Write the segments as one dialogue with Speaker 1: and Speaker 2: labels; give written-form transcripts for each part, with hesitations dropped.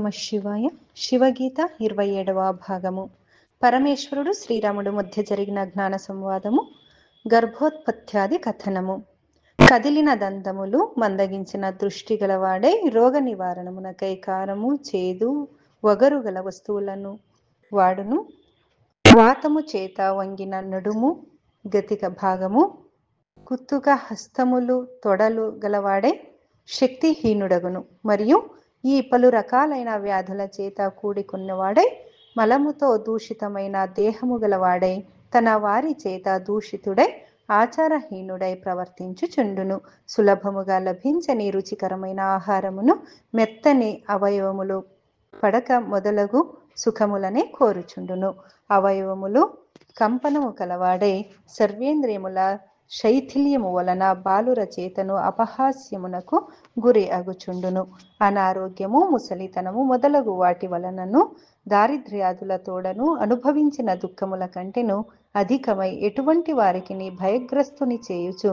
Speaker 1: నమ శివాయ. శివగీత 27వ భాగము. పరమేశ్వరుడు శ్రీరాముడు మధ్య జరిగిన జ్ఞాన సంవాదము. గర్భోత్పత్యాది కథనము. కదిలిన దంతములు మందగించిన దృష్టి గలవాడై రోగ నివారణమునకై కారము చేదు వగరు గల వస్తువులను వాడును. వాతము చేత వంగిన నడుము గతిక భాగము కుత్తుక హస్తములు తొడలు గలవాడై శక్తిహీనుడగును. మరియు ఈ పలు రకాలైన వ్యాధుల చేత కూడికొన్నవాడై మలముతో దూషితమైన దేహము గలవాడై తన వారి చేత దూషితుడై ఆచారహీనుడై ప్రవర్తించుచుండును. సులభముగా లభించని రుచికరమైన ఆహారమును మెత్తని అవయవములు పడక మొదలగు సుఖములనే కోరుచుండును. అవయవములు కంపనము కలవాడై సర్వేంద్రియముల శైథిల్యము వలన బాలుర చేతను అపహాస్యమునకు గురి అగుచుండును. అనారోగ్యము ముసలితనము మొదలగు వాటి వలనను దారిద్ర్యాదుల తోడను అనుభవించిన దుఃఖముల కంటెను అధికమై ఎటువంటి వారికి భయగ్రస్తుని చేయుచు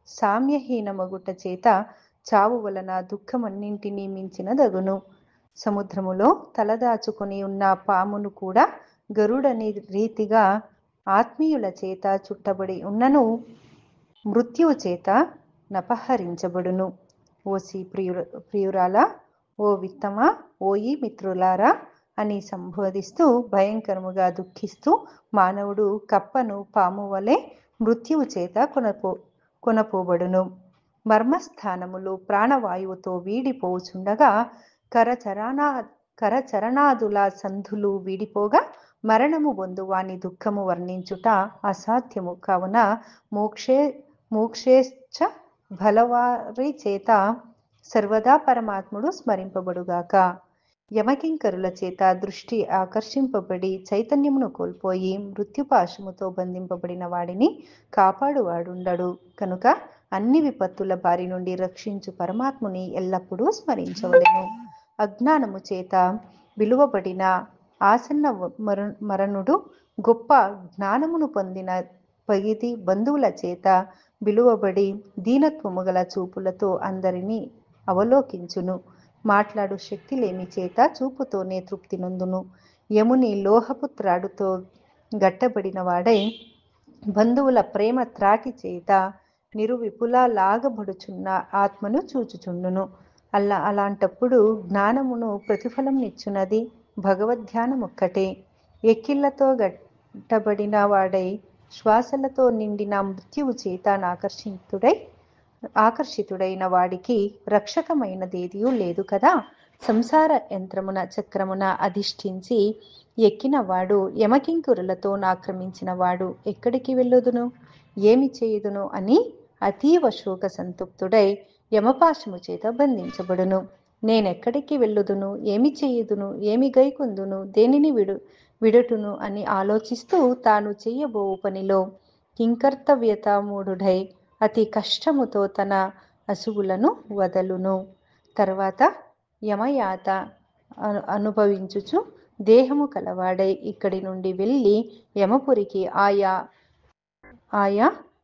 Speaker 1: సామ్యహీనమగుట చేత చావు వలన దుఃఖమన్నింటినీ మించినదగును. సముద్రములో తలదాచుకొని ఉన్న పామును కూడా గరుడని రీతిగా ఆత్మీయుల చేత చుట్టబడి ఉన్నను మృత్యువు చేత నపహరించబడును. ఓసి ప్రియురాలా, ఓ విత్తమా, ఓయి మిత్రులారా అని సంబోధిస్తూ భయంకరముగా దుఃఖిస్తూ మానవుడు కప్పను పాము వలె మృత్యువు చేత కొనపోబడును. మర్మస్థానములు ప్రాణవాయువుతో వీడిపోచుండగా కరచరణాదుల సంధులు వీడిపోగా మరణము బొందువాని దుఃఖము వర్ణించుట అసాధ్యము. కావున మోక్షేచ్ఛ బలవారి చేత సర్వదా పరమాత్ముడు స్మరింపబడుగాక. యమకింకరుల చేత దృష్టి ఆకర్షింపబడి చైతన్యమును కోల్పోయి మృత్యుపాశముతో బంధింపబడిన వాడిని కాపాడువాడుండడు. కనుక అన్ని విపత్తుల బారి నుండి రక్షించు పరమాత్ముని ఎల్లప్పుడూ స్మరించవలెను. అజ్ఞానము చేత విలువబడిన ఆసన్న మరణుడు గొప్ప జ్ఞానమును పొందిన పగిది బంధువుల చేత విలువబడి దీనత్వము గల చూపులతో అందరినీ అవలోకించును. మాట్లాడు శక్తి లేని చేత చూపుతోనే తృప్తి నొందును. యముని లోహపు త్రాడుతో గట్టబడిన వాడై బంధువుల ప్రేమ త్రాటి చేత నిరువిపులా లాగబడుచున్న ఆత్మను చూచుచుండును. అలాంటప్పుడు జ్ఞానమును ప్రతిఫలం నిచ్చున్నది భగవద్ధ్యానమొక్కటే. ఎక్కిళ్లతో గట్టబడిన వాడై శ్వాసలతో నిండిన మృత్యువు చేత ఆకర్షితుడైన వాడికి రక్షకమైనదేదియూ లేదు కదా. సంసార యంత్రమున చక్రమున అధిష్ఠించి ఎక్కిన వాడు యమకింకురులతో ఆక్రమించిన వాడు ఎక్కడికి వెళ్ళుదును, ఏమి చేయుదును అని అతీవ శోక సంతుప్తుడై యమపాశము చేత బంధించబడును. నేనెక్కడికి వెళ్ళుదును, ఏమి చేయుదును, ఏమి గైకొందును, దేనిని విడుటును అని ఆలోచిస్తూ తాను చెయ్యబోవు పనిలో కింకర్తవ్యతామూఢుడై అతి కష్టముతో తన అసువులను వదలును. తర్వాత యమయాత అనుభవించుచు దేహము కలవాడై ఇక్కడి నుండి వెళ్ళి యమపురికి ఆయా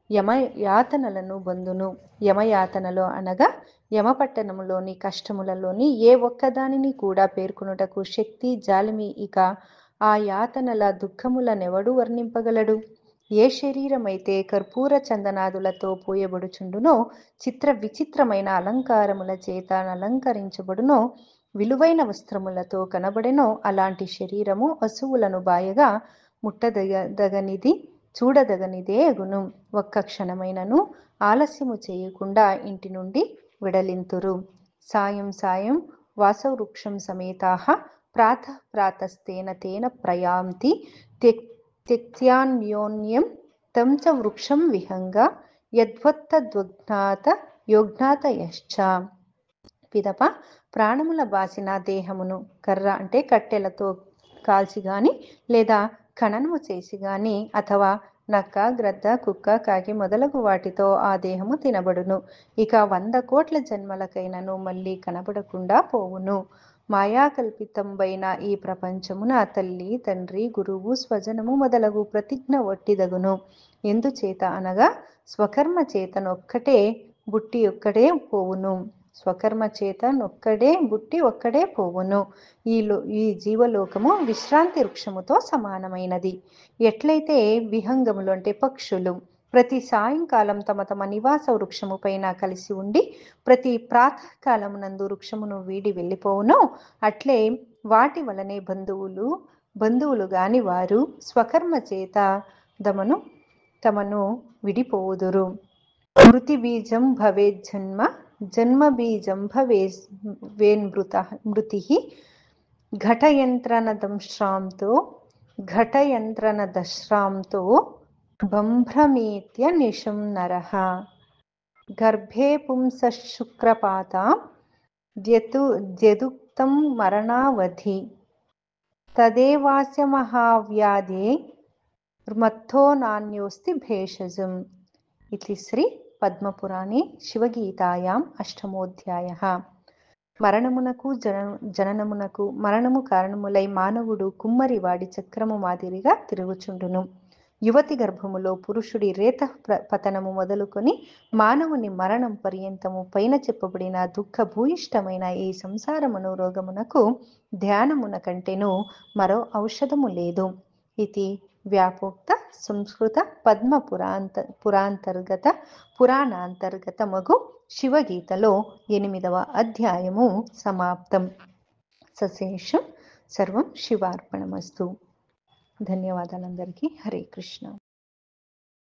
Speaker 1: యమయాతనలను పొందును. యమయాతనలో అనగా యమపట్టణములోని కష్టములలోని ఏ ఒక్కదానిని కూడా పేర్కొనుటకు శక్తి జాలిమి. ఇక ఆ యాతనల దుఃఖములనెవడు వర్ణింపగలడు? ఏ శరీరమైతే కర్పూర చందనాదులతో పూయబడుచుండునో, చిత్ర విచిత్రమైన అలంకారముల చేత అలంకరించబడునో, విలువైన వస్త్రములతో కనబడెనో అలాంటి శరీరము అసువులను బాయగా ముట్టదగనిది, చూడదగనిదే అగును. ఒక్క క్షణమైనను ఆలస్యము చేయకుండా ఇంటి నుండి విడలింతురు. సాయం సాయం వాసవృక్షం సమేతాః ప్రాతః ప్రాతస్తేన తేన ప్రయాంతి త్యక్త్యాన్యోన్యం తం చ వృక్షం విహంగ యద్వత్తద్వజ్ఞాత యోజ్ఞాతయశ్చ. పిదప ప్రాణముల బాసిన దేహమును కర్ర అంటే కట్టెలతో కాల్చి గాని లేదా ఖననము చేసి గాని అథవా నక్క, గ్రద్ద, కుక్క, కాకి మొదలగు వాటితో ఆ దేహము తినబడును. ఇక 100 కోట్ల జన్మలకైనను మళ్ళీ కనబడకుండా పోవును. మాయాకల్పితంబైన ఈ ప్రపంచమున తల్లి, తండ్రి, గురువు, స్వజనము మొదలగు ప్రతిజ్ఞ ఒట్టిదగును. ఎందుచేత అనగా స్వకర్మ చేతనొక్కటే బుట్టి ఒక్కడే పోవును. స్వకర్మ చేత నొక్కడే బుట్టి ఒక్కడే పోవును. ఈ జీవలోకము విశ్రాంతి వృక్షముతో సమానమైనది. ఎట్లయితే విహంగములు అంటే పక్షులు ప్రతి సాయంకాలం తమ తమ నివాస వృక్షము పైన కలిసి ఉండి ప్రతి ప్రాతకాలమునందు వృక్షమును వీడి వెళ్ళిపోవునో, అట్లే వాటి వలనే బంధువులు గాని వారు స్వకర్మ చేత తమను విడిపోవుదురు. మృతి బీజం భవేజ్జన్మ, జన్మ బీజం భవేన్మృతి. ఘటయంత్రనదశ్రాంతో బంభ్రమేత్య నిశం నరః. గర్భే పుంసః శుక్రపాతాం ద్యదుక్తం మరణావధి. తదేవాస్య మహావ్యాధే మత్తో నాన్యోస్తి భేషజం. ఇతి శ్రీ పద్మపురాణే శివగీతాయాం అష్టమోధ్యాయః. మరణమునకు జననమునకు మరణము కారణములై మానవుడు కుమ్మరివాడి చక్రము మాదిరిగా తిరుగుచుండును. యువతి గర్భములో పురుషుడి రేత పతనము మొదలుకొని మానవుని మరణం పర్యంతము పైన చెప్పబడిన దుఃఖభూయిష్టమైన ఈ సంసార మనోరోగమునకు ధ్యానమున కంటేను మరో ఔషధము లేదు. ఇది వ్యాపోక్త సంస్కృత పద్మ పురాణాంతర్గత మగు శివగీతలో 8వ అధ్యాయము సమాప్తం. సశేషం. సర్వం శివార్పణమస్తు. ధన్యవాదాలందరికీ. హరే కృష్ణ.